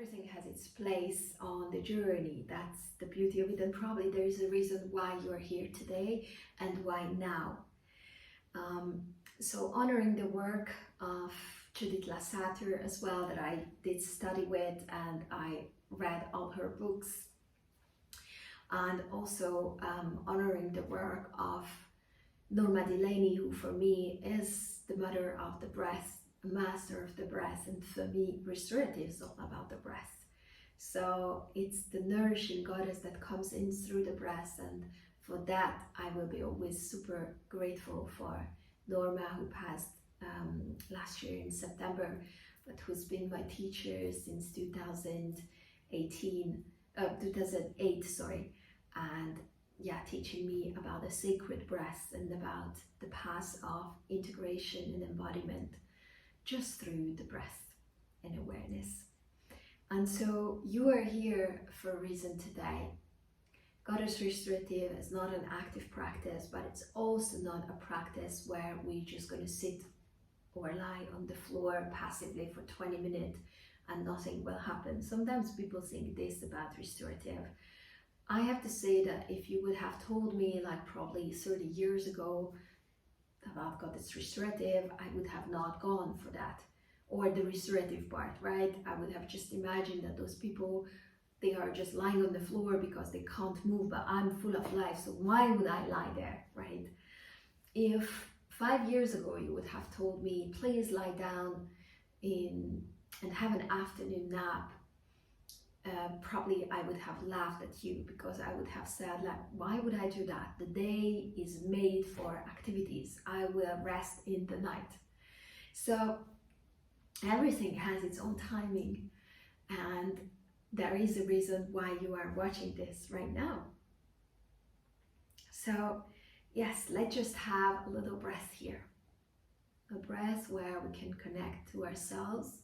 everything has its place on the journey. That's the beauty of it, and probably there is a reason why you're here today and why now. So honoring the work of Judith Lassater as well, that I did study with, and I read all her books, and also honoring the work of Norma Delaney, who for me is the mother of the breath, master of the breath, and for me restorative is all about the breath. So it's the nourishing goddess that comes in through the breath, and for that I will be always super grateful for Norma, who passed last year in September, but who's been my teacher since 2008, sorry, and yeah, teaching me about the sacred breath and about the path of integration and embodiment just through the breath and awareness. And so you are here for a reason today. Goddess Restorative is not an active practice, but it's also not a practice where we're just going to sit or lie on the floor passively for 20 minutes and nothing will happen. Sometimes people think this about restorative. I have to say that if you would have told me like probably 30 years ago about Goddess Restorative, I would have not gone for that, or the restorative part, right? I would have just imagined that those people, they are just lying on the floor because they can't move, but I'm full of life, so why would I lie there, right? If 5 years ago you would have told me, please lie down and have an afternoon nap, probably I would have laughed at you, because I would have said, like, why would I do that? The day is made for activities. I will rest in the night. So everything has its own timing, and there is a reason why you are watching this right now. So yes, let's just have a little breath here. A breath where we can connect to ourselves.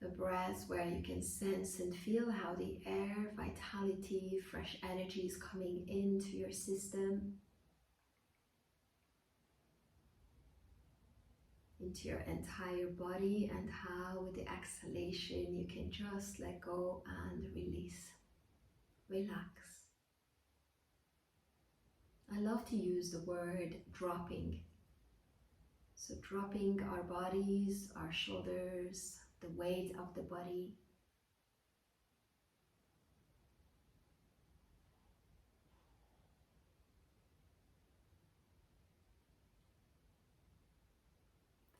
A breath where you can sense and feel how the air, vitality, fresh energy is coming into your system, into your entire body, and how with the exhalation you can just let go and release, relax. I love to use the word dropping. So dropping our bodies, our shoulders, the weight of the body.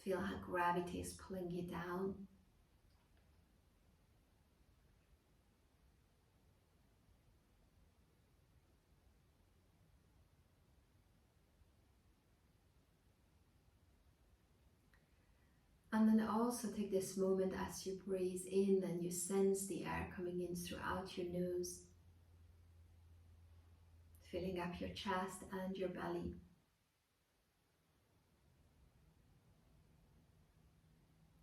Feel how gravity is pulling you down. And then also take this moment as you breathe in and you sense the air coming in throughout your nose, filling up your chest and your belly.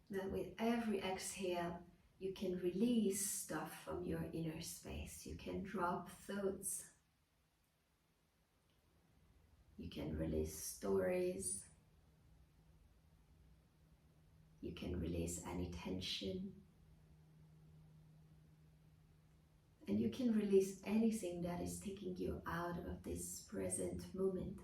Then with every exhale, you can release stuff from your inner space. You can drop thoughts. You can release stories. You can release any tension. And you can release anything that is taking you out of this present moment.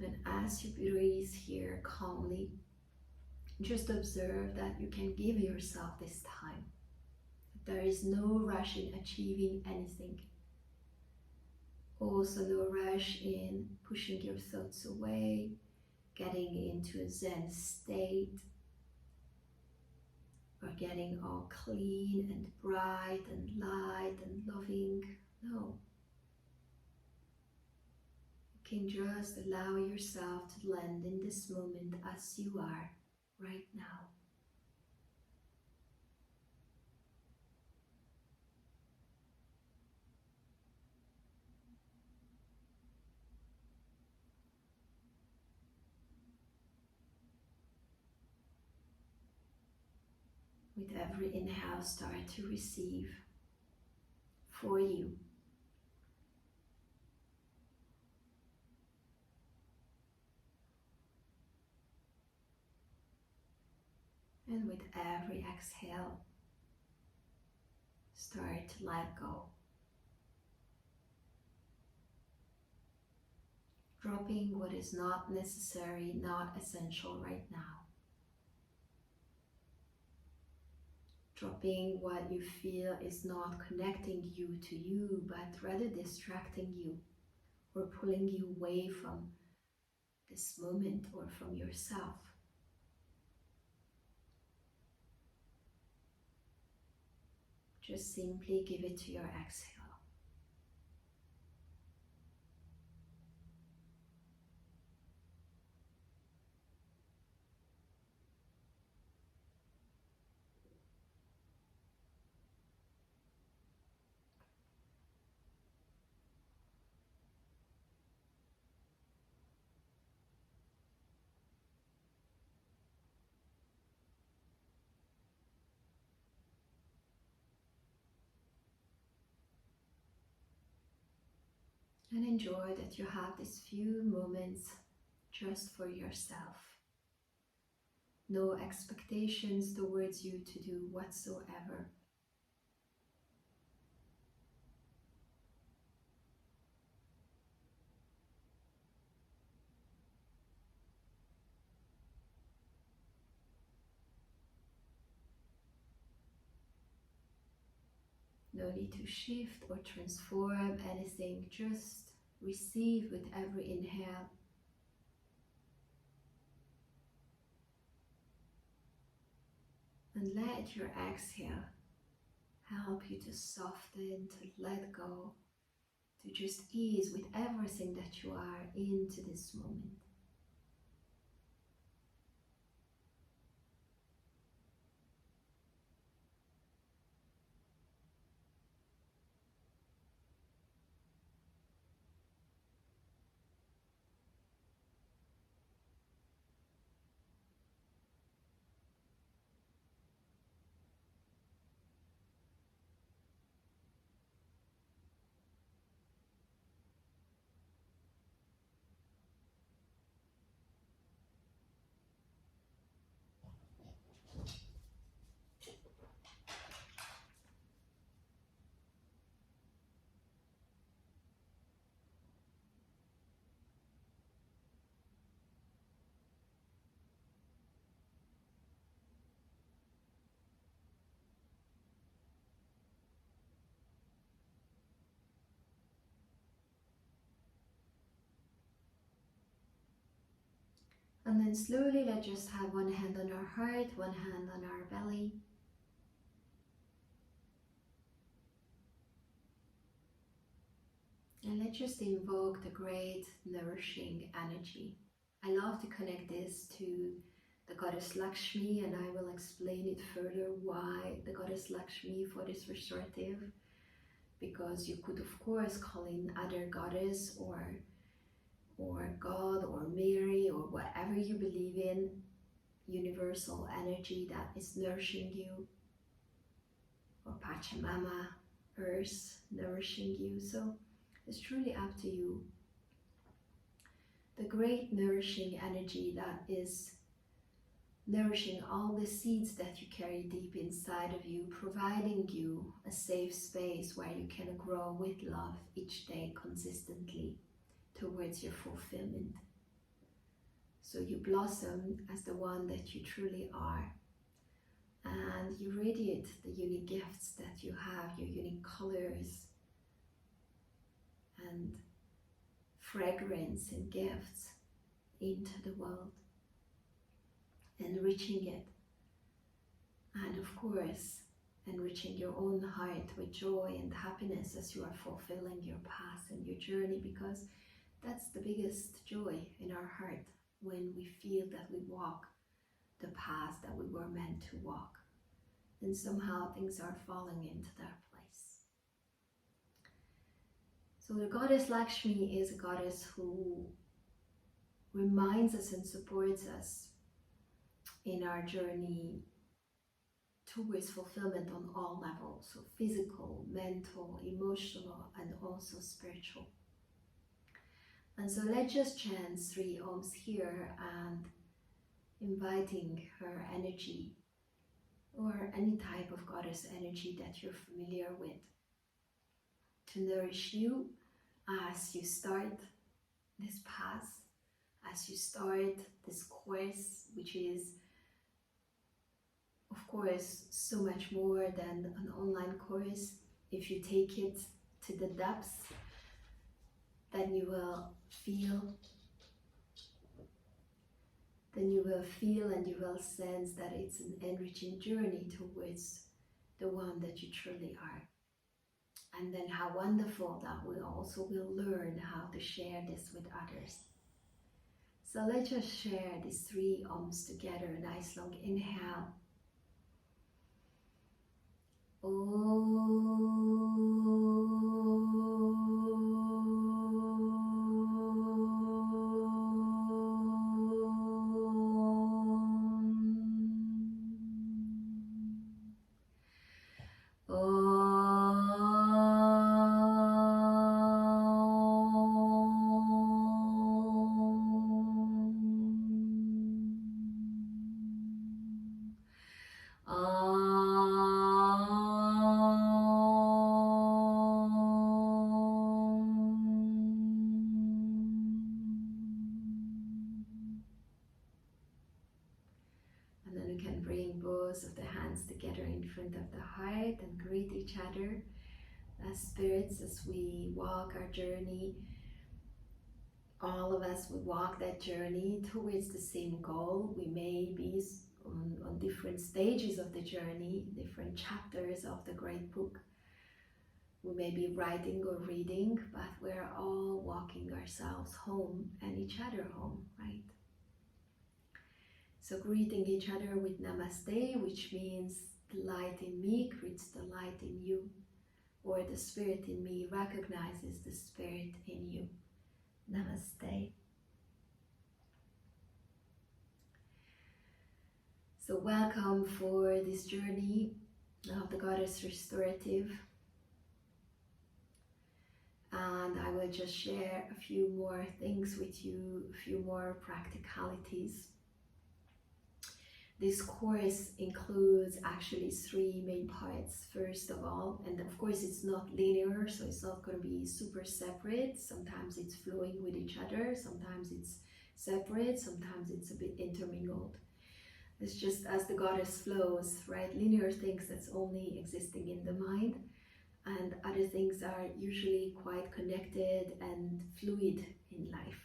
And as you breathe here calmly, just observe that you can give yourself this time. There is no rush in achieving anything. Also no rush in pushing your thoughts away, getting into a Zen state, or getting all clean and bright and light and loving. No. You can just allow yourself to land in this moment as you are right now. With every inhale, start to receive for you. And with every exhale, start to let go. Dropping what is not necessary, not essential right now. Dropping what you feel is not connecting you to you, but rather distracting you or pulling you away from this moment or from yourself. Just simply give it to your exhale. And enjoy that you have these few moments just for yourself. No expectations towards you to do whatsoever. No need to shift or transform anything, just receive with every inhale. And let your exhale help you to soften, to let go, to just ease with everything that you are into this moment. And then slowly let's just have one hand on our heart, one hand on our belly. And let's just invoke the great nourishing energy. I love to connect this to the goddess Lakshmi, and I will explain it further why the goddess Lakshmi for this restorative, because you could of course call in other goddess or God or Mary or whatever you believe in, universal energy that is nourishing you, or Pachamama, earth nourishing you. So it's truly up to you. The great nourishing energy that is nourishing all the seeds that you carry deep inside of you, providing you a safe space where you can grow with love each day consistently towards your fulfillment. So you blossom as the one that you truly are, and you radiate the unique gifts that you have, your unique colors and fragrance and gifts into the world, enriching it And of course, enriching your own heart with joy and happiness as you are fulfilling your path and your journey, because that's the biggest joy in our heart, when we feel that we walk the path that we were meant to walk, and somehow things are falling into their place. So the goddess Lakshmi is a goddess who reminds us and supports us in our journey towards fulfillment on all levels, so physical, mental, emotional, and also spiritual. And so let's just chant 3 Oms here, and inviting her energy, or any type of goddess energy that you're familiar with, to nourish you as you start this path, as you start this course, which is of course so much more than an online course. If you take it to the depths, then you will feel and you will sense that it's an enriching journey towards the one that you truly are. And then how wonderful that we also will learn how to share this with others. So let's just share these 3 Oms together. A nice long inhale. Of the hands together in front of the heart and greet each other as spirits as we walk our journey. All of us would walk that journey towards the same goal. We may be on different stages of the journey, different chapters of the great book. We may be writing or reading, but we're all walking ourselves home and each other home, right? So greeting each other with Namaste, which means the light in me greets the light in you, or the spirit in me recognizes the spirit in you. Namaste. So welcome for this journey of the Goddess Restorative. And I will just share a few more things with you, a few more practicalities. This course includes actually 3 main parts. First of all, and of course it's not linear, so it's not going to be super separate. Sometimes it's flowing with each other, sometimes it's separate, sometimes it's a bit intermingled. It's just as the goddess flows, right? Linear things that's only existing in the mind, and other things are usually quite connected and fluid in life.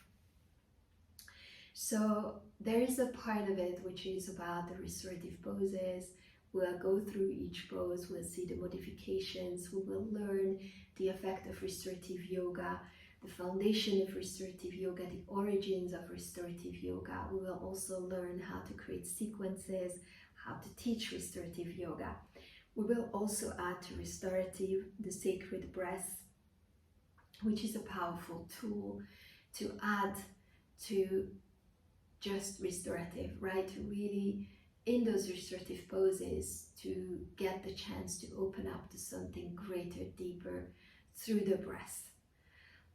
So there is a part of it which is about the restorative poses. We'll go through each pose, we'll see the modifications, we will learn the effect of restorative yoga, the foundation of restorative yoga, the origins of restorative yoga. We will also learn how to create sequences, how to teach restorative yoga. We will also add to restorative the sacred breath, which is a powerful tool to add to just restorative, right? To really, in those restorative poses, to get the chance to open up to something greater, deeper through the breath.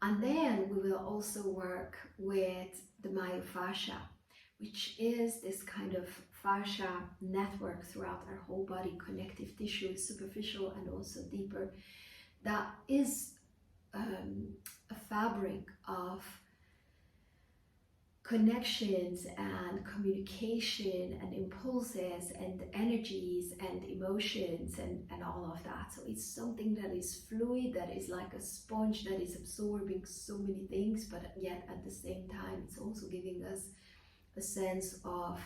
And then we will also work with the myofascia, which is this kind of fascia network throughout our whole body, connective tissue, superficial and also deeper, that is a fabric of connections and communication and impulses and energies and emotions and all of that. So it's something that is fluid, that is like a sponge that is absorbing so many things, but yet at the same time it's also giving us a sense of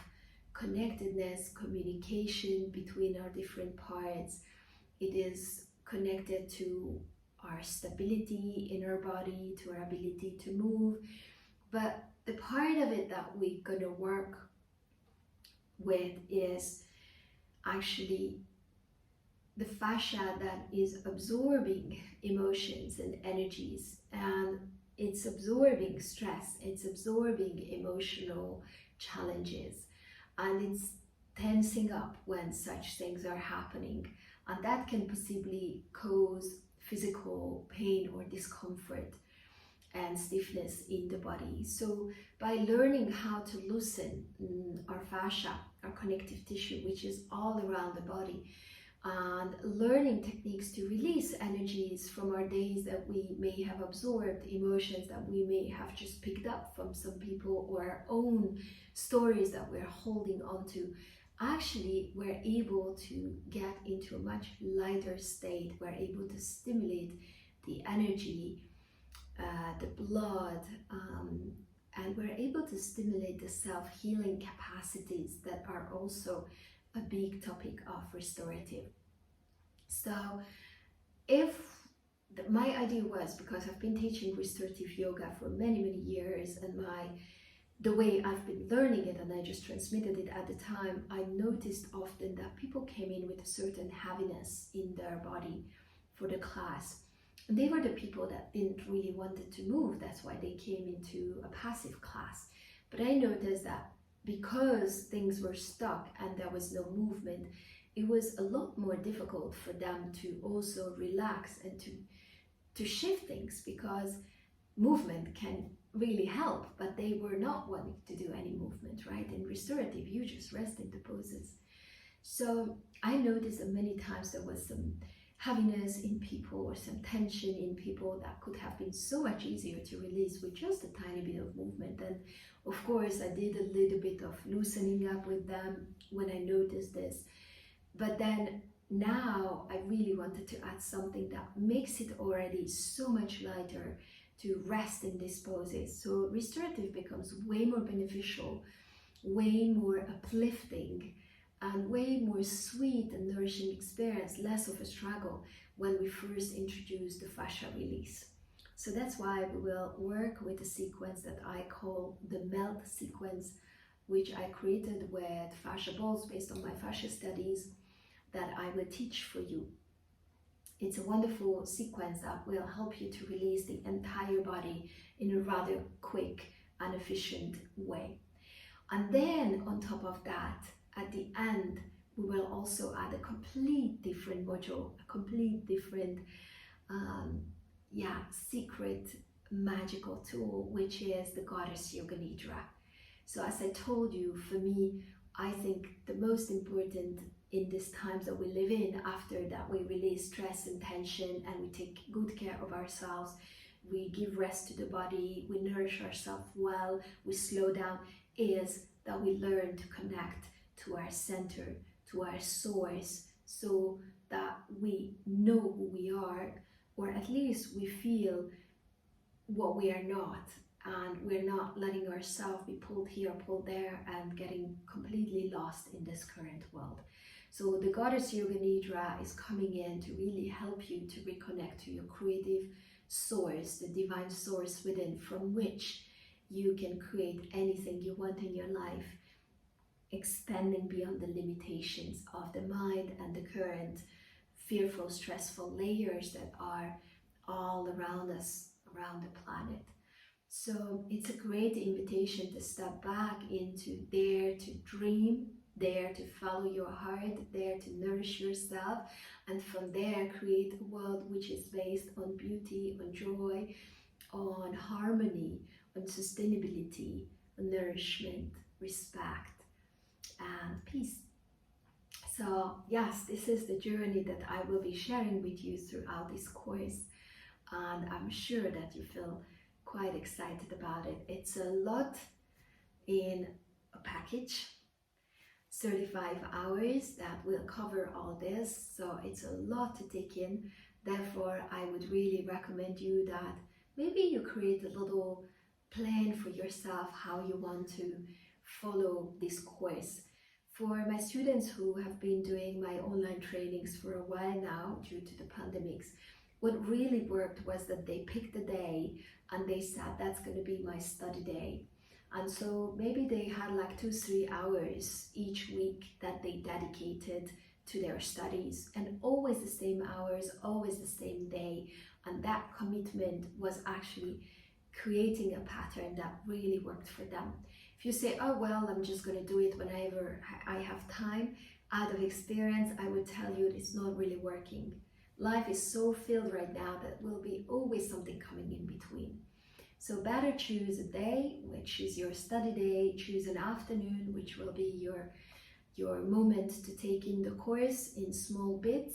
connectedness, communication between our different parts. It is connected to our stability in our body, to our ability to move. But the part of it that we're going to work with is actually the fascia that is absorbing emotions and energies, and it's absorbing stress, it's absorbing emotional challenges, and it's tensing up when such things are happening, and that can possibly cause physical pain or discomfort and stiffness in the body. So by learning how to loosen our fascia, our connective tissue, which is all around the body, and learning techniques to release energies from our days that we may have absorbed, emotions that we may have just picked up from some people, or our own stories that we're holding on to, actually we're able to get into a much lighter state. We're able to stimulate the energy, the blood, and we're able to stimulate the self-healing capacities that are also a big topic of restorative. So if my idea was, because I've been teaching restorative yoga for many years, and the way I've been learning it, and I just transmitted it at the time, I noticed often that people came in with a certain heaviness in their body for the class. And they were the people that didn't really wanted to move. That's why they came into a passive class. But I noticed that because things were stuck and there was no movement, it was a lot more difficult for them to also relax and to shift things, because movement can really help, but they were not wanting to do any movement, right? In restorative, you just rest in the poses. So I noticed that many times there was some heaviness in people or some tension in people that could have been so much easier to release with just a tiny bit of movement. And of course I did a little bit of loosening up with them when I noticed this, but then now I really wanted to add something that makes it already so much lighter to rest in these poses. So restorative becomes way more beneficial, way more uplifting, and way more sweet and nourishing experience, less of a struggle when we first introduce the fascia release. So that's why we will work with a sequence that I call the melt sequence, which I created with fascia balls based on my fascia studies, that I will teach for you. It's a wonderful sequence that will help you to release the entire body in a rather quick and efficient way. And then on top of that, at the end, we will also add a complete different module, a complete different secret magical tool, which is the Goddess Yoga Nidra. So as I told you, for me, I think the most important in these times that we live in, after that we release stress and tension and we take good care of ourselves, we give rest to the body, we nourish ourselves well, we slow down, is that we learn to connect to our center, to our source, so that we know who we are, or at least we feel what we are not, and we're not letting ourselves be pulled here, pulled there, and getting completely lost in this current world. So the Goddess Yoga Nidra is coming in to really help you to reconnect to your creative source, the divine source within, from which you can create anything you want in your life, expanding beyond the limitations of the mind and the current fearful, stressful layers that are all around us, around the planet. So it's a great invitation to step back into dare to dream, dare to follow your heart, dare to nourish yourself, and from there create a world which is based on beauty, on joy, on harmony, on sustainability, on nourishment, respect, and peace. So yes, this is the journey that I will be sharing with you throughout this course, and I'm sure that you feel quite excited about it. It's a lot in a package, 35 hours that will cover all this, so it's a lot to take in. Therefore, I would really recommend you that maybe you create a little plan for yourself how you want to follow this course. For my students who have been doing my online trainings for a while now due to the pandemics, what really worked was that they picked a day and they said that's going to be my study day. And so maybe they had like 2-3 hours each week that they dedicated to their studies, and always the same hours, always the same day. And that commitment was actually creating a pattern that really worked for them. If you say, oh, well, I'm just going to do it whenever I have time, out of experience, I would tell you it's not really working. Life is so filled right now that will be always something coming in between. So better choose a day, which is your study day, choose an afternoon, which will be your moment to take in the course in small bits.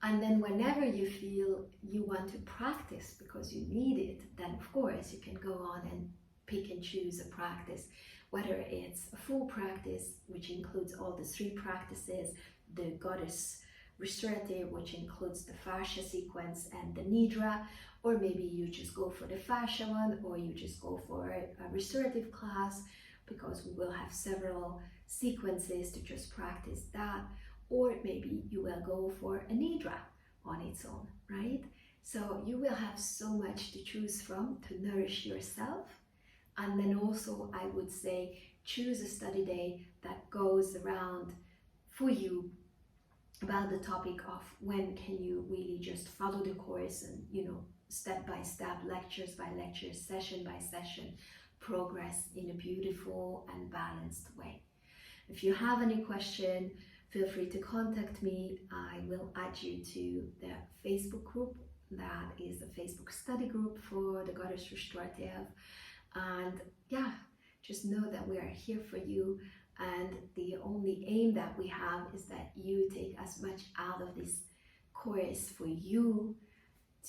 And then whenever you feel you want to practice because you need it, then of course you can go on and pick and choose a practice, whether it's a full practice, which includes all the 3 practices, the goddess restorative, which includes the fascia sequence and the nidra, or maybe you just go for the fascia one, or you just go for a restorative class, because we will have several sequences to just practice that, or maybe you will go for a nidra on its own, right? So you will have so much to choose from to nourish yourself. And then also I would say choose a study day that goes around for you about the topic of when can you really just follow the course and, step by step, lectures by lectures, session by session, progress in a beautiful and balanced way. If you have any question, feel free to contact me. I will add you to the Facebook group. That is the Facebook study group for the Goddess Restorative. And yeah, just know that we are here for you. And the only aim that we have is that you take as much out of this course for you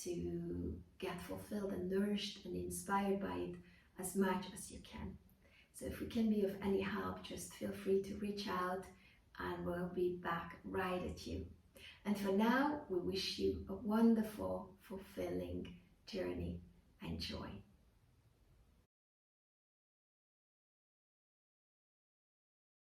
to get fulfilled and nourished and inspired by it as much as you can. So if we can be of any help, just feel free to reach out and we'll be back right at you. And for now, we wish you a wonderful, fulfilling journey and joy.